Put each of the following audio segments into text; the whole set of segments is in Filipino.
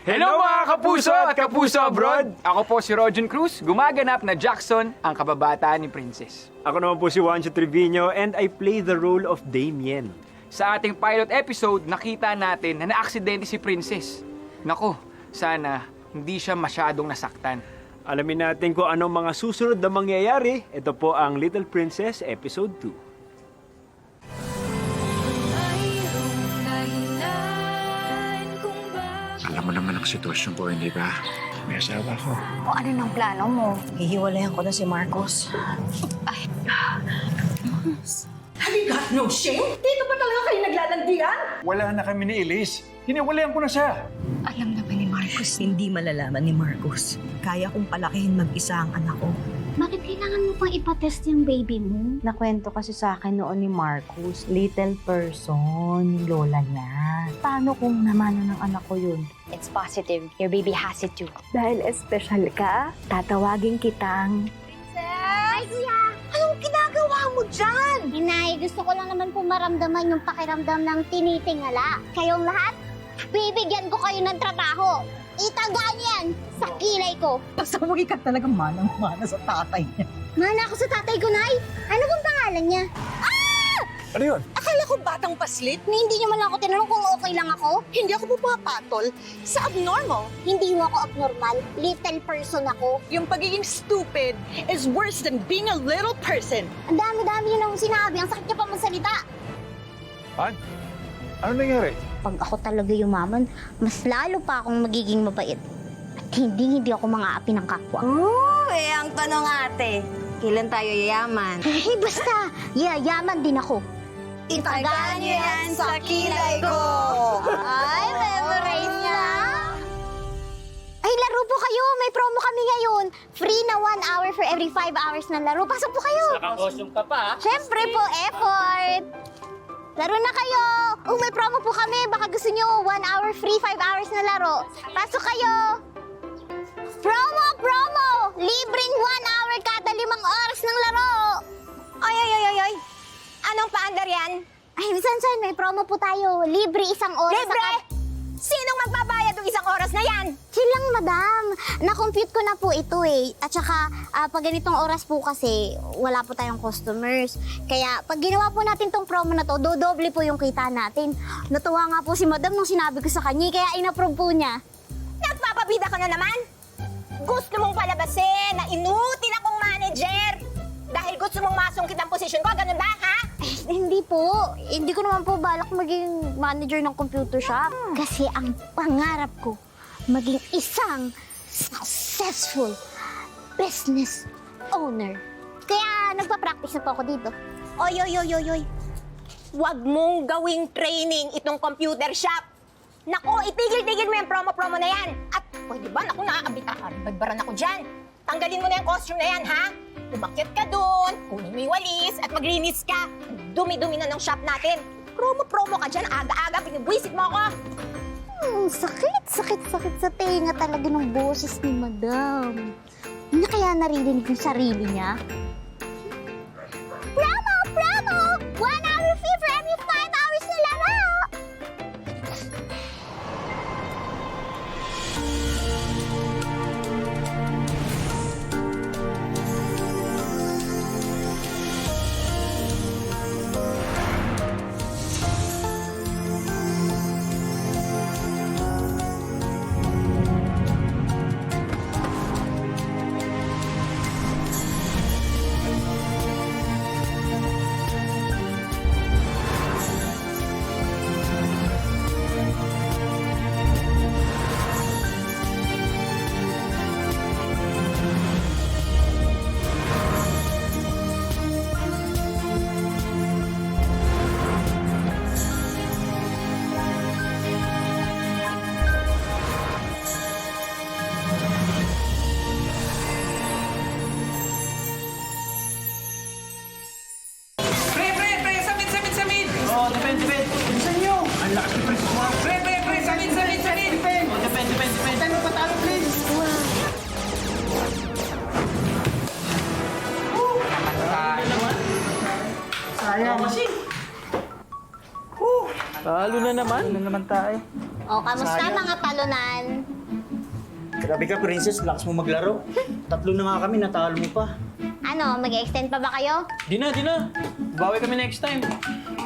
Hello mga kapuso at kapuso abroad! Ako po si Rojan Cruz, gumaganap na Jackson, ang kababataan ni Princess. Ako naman po si Juancho Trevino and I play the role of Damien. Sa ating pilot episode, nakita natin na naaksidente si Princess. Nako, sana hindi siya masyadong nasaktan. Alamin natin kung anong mga susunod na mangyayari. Ito po ang Little Princess Episode 2. Alam mo naman ang sitwasyon ko, hindi ba? May asawa ko. O ano ng plano mo? Hihiwalayan ko na si Marcos. Ay. Have you got no shame? Dito ba talaga kayo naglalandian? Wala na kami ni Elise. Hiniwalayan ko na siya. Alam naman ni Marcos. Hindi malalaman ni Marcos. Kaya kong palakihin mag-isa ang anak ko. Bakit kailangan mo pang ipatest yung baby mo? Nakwento kasi sa akin noon ni Marcus, little person, yung lola niya. Paano kung namana ng anak ko yun? It's positive. Your baby has it too. Dahil espesyal ka, tatawagin kitang... Hi, Kuya! Anong ginagawa mo dyan? Inay, gusto ko lang naman po maramdaman yung pakiramdam ng tinitingala. Kayong lahat, bibigyan ko kayo ng trabaho. Itagaan yan sa kilay ko. Pasaway ka talaga manang-mana sa tatay niya. Mana ako sa tatay ko, Nay. Ano bang pangalan niya? Ano yun? Akala ko batang paslit. Na hindi niyo man lang ako tinanong kung okay lang ako. Hindi ako pumapatol sa abnormal. Hindi mo ako abnormal. Little person ako. Yung pagiging stupid is worse than being a little person. Ang dami-dami niyo nang sinabi. Ang sakit niya pa magsalita. Han? Ano nangyari? Pag ako talaga yumaman, mas lalo pa akong magiging mabait. At hindi ako mga-api ng kapwa. Ang tanong ate, kailan tayo yayaman? Eh, basta, yayaman din ako. Itagaan niyo yan sa kilay ko! Ay, memorize niya. Ay, laro po kayo. May promo kami ngayon. Free na 1 hour for every 5 hours na laro. Pasok po kayo. Naka-costume ka pa, Siyempre po, effort. Laro na kayo. May promo po kami. Baka gusto nyo 1 hour free, 5 hours na laro. Pasok kayo. Promo! Libreng 1 hour kada 5 oras ng laro. Ay! Anong paandar yan? Ay, Sunshine, may promo po tayo. Libre 1 oras. Libre? Sinong magbabayad ng 1 oras na yan? Chill lang, madam. Na-compute ko na po ito eh. At saka, pag ganitong oras po kasi, wala po tayong customers. Kaya, pag ginawa po natin tong promo na to, dodoble po yung kita natin. Natuwa nga po si madam nung sinabi ko sa kanya, kaya in-approve po niya. Nagpapabida ka na naman? Gusto mong palabasin na inutil akong manager? Dahil gusto mong masungkit ang posisyon ko, ganun ba, ha? Hindi po. Hindi ko naman po balak maging manager ng computer shop. Kasi ang pangarap ko, maging isang successful business owner. Kaya nagpa-practice na po ako dito. Oy. Huwag mong gawing training itong computer shop. Nako, itigil-tigil mo yung promo-promo na yan. At pwede ba, naku, nakakabit-baran ako dyan. Tanggalin mo na yung costume na yan, ha? Umakyat ka doon, kunin mo yung walis, at maglinis ka. Dumi-dumi na ng shop natin. Promo-promo ka dyan, aga-aga, binibwisit mo ako. Sakit sa tenga talaga ng boses ni madam. Hindi kaya naririnig yung sarili niya? Promo! 1 hour free for every 5 hours na laro! Samid! Oh, depende. Bilisan nyo! Ang lakas ng princess mo. Pre, samid! Depende. Oh, depende. Tayo patalo, please. Sayang. Talo na naman. Ano naman tayo? O, kamusta mga talunan? Grabe ka, Princess. Lakas mo maglaro. 3 na nga kami, natalo mo pa. Ano, mag-extend pa ba kayo? Di na. Bawi kami next time.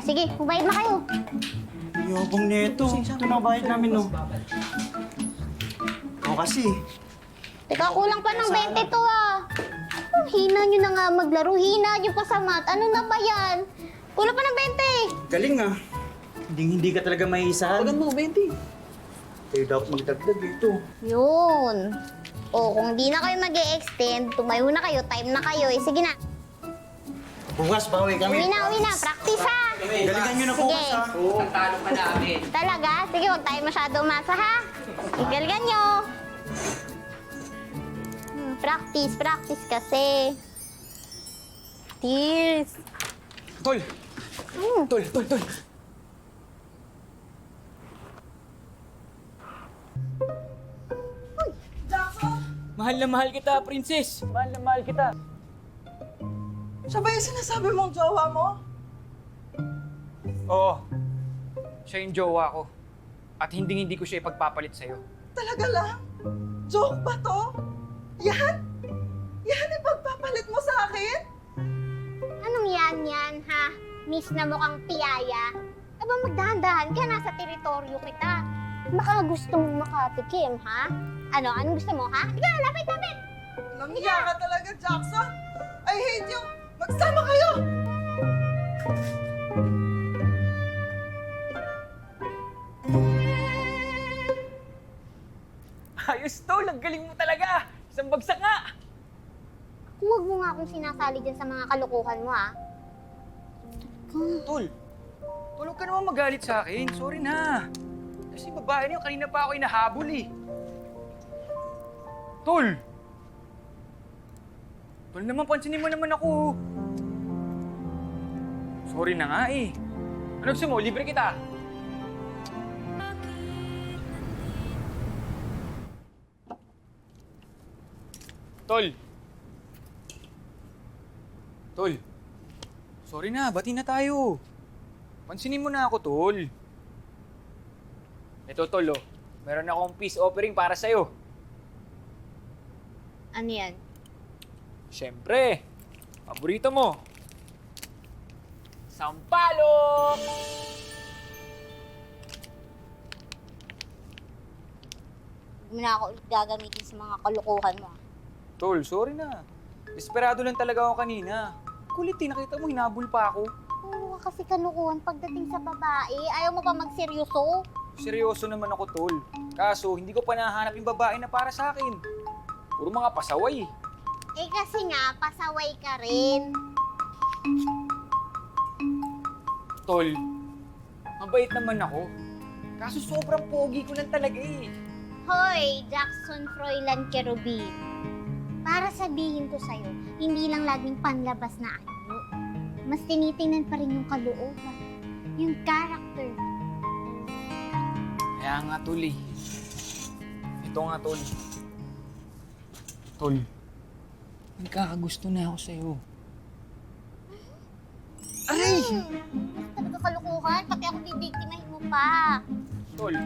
Sige, magbayad na kayo. Yabang neto. Ito na bayad namin, no? O kasi. Teka, kulang pa ng 20 to ah. Oh, hina nyo na nga maglaro. Hina nyo pa sa mat. Ano na ba yan? Kulang pa ng 20. Galing ah. Hindi ka talaga maisahan. Pagan mo, 20. Kayo dapat magdagdag dito. Yun. O, kung di na kayo mag-e-extend, tumayo na kayo, time na kayo. Sige na. Bukas, bawi kami. Uwi na. Practice ha. Galingan nyo na Sige. bukas, ha? Talo ka namin. Talaga? Sige, huwag tayo masyado umasa ha. Igalingan nyo. Practice kasi. Tears. Tol! Tol! Mahal na mahal kita, princess. Mahal na mahal kita. Siya ba yung sinasabi mong jowa mo? Oo. Siya yung jowa ko. At hindi ko siya ipagpapalit sa'yo. Talaga lang? Joke ba to? Yan? Yan ipagpapalit mo sa akin? Anong yan, ha? Miss na mukhang tiyaya. Aba, magdahan-dahan ka, nasa teritoryo kita. Baka gusto mong makatikim, ha? Ano? Anong gusto mo, ha? Sige, lapit! Nangya ka talaga, Jackson. I hate you. Magsama kayo. Ayos, tol. Ang galing mo talaga. Isang bagsak nga. Huwag mo nga akong sinasali dyan sa mga kalokohan mo, ha? Tol! Tol, huwag ka naman magalit sa akin. Sorry na. Kasi babae niyo, kanina pa ako inahabol eh. Tol! Tol naman, pansinin mo naman ako. Sorry na nga eh. Ano gusto mo? Libre kita. Tol! Tol! Sorry na, bati na tayo. Pansinin mo na ako, Tol. Ito, Tol, oh. Meron akong peace offering para sa'yo. Ano yan? Siyempre, paborito mo. Sampalok! Huwag mo na ako ulit gagamitin sa mga kalokohan mo, ha? Tol, sorry na. Desperado lang talaga ako kanina. Kulit eh, nakita mo, hinabol pa ako. Puro ka kasi kalokohan pagdating sa babae. Ayaw mo pa magseryoso? Seryoso naman ako, Tol. Kaso, hindi ko pa nahanap yung babae na para sa akin. Puro mga pasaway. Eh kasi nga, pasaway ka rin. Tol, mabait naman ako. Kaso sobrang pogi ko lang talaga eh. Hoy, Jackson Froilan Kerubin. Para sabihin ko sa'yo, hindi lang laging panlabas na anyo. Mas tinitingnan pa rin yung kalooban, yung character. Kaya nga, Tol eh. Ito nga, Tol. Tol, nagkakagusto na ako sa'yo. Ay! Talaga kalokohan, pati ako bibiktimahin mo pa. Tol,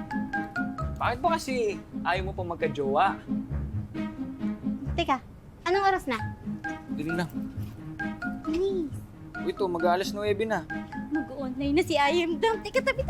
bakit ba kasi ayaw mo pa magka-jowa? Teka, anong oras na? Ganun lang. Please, Ito, mag-aalas 9 na. mag-online na si I am Dam. Teka, tabi.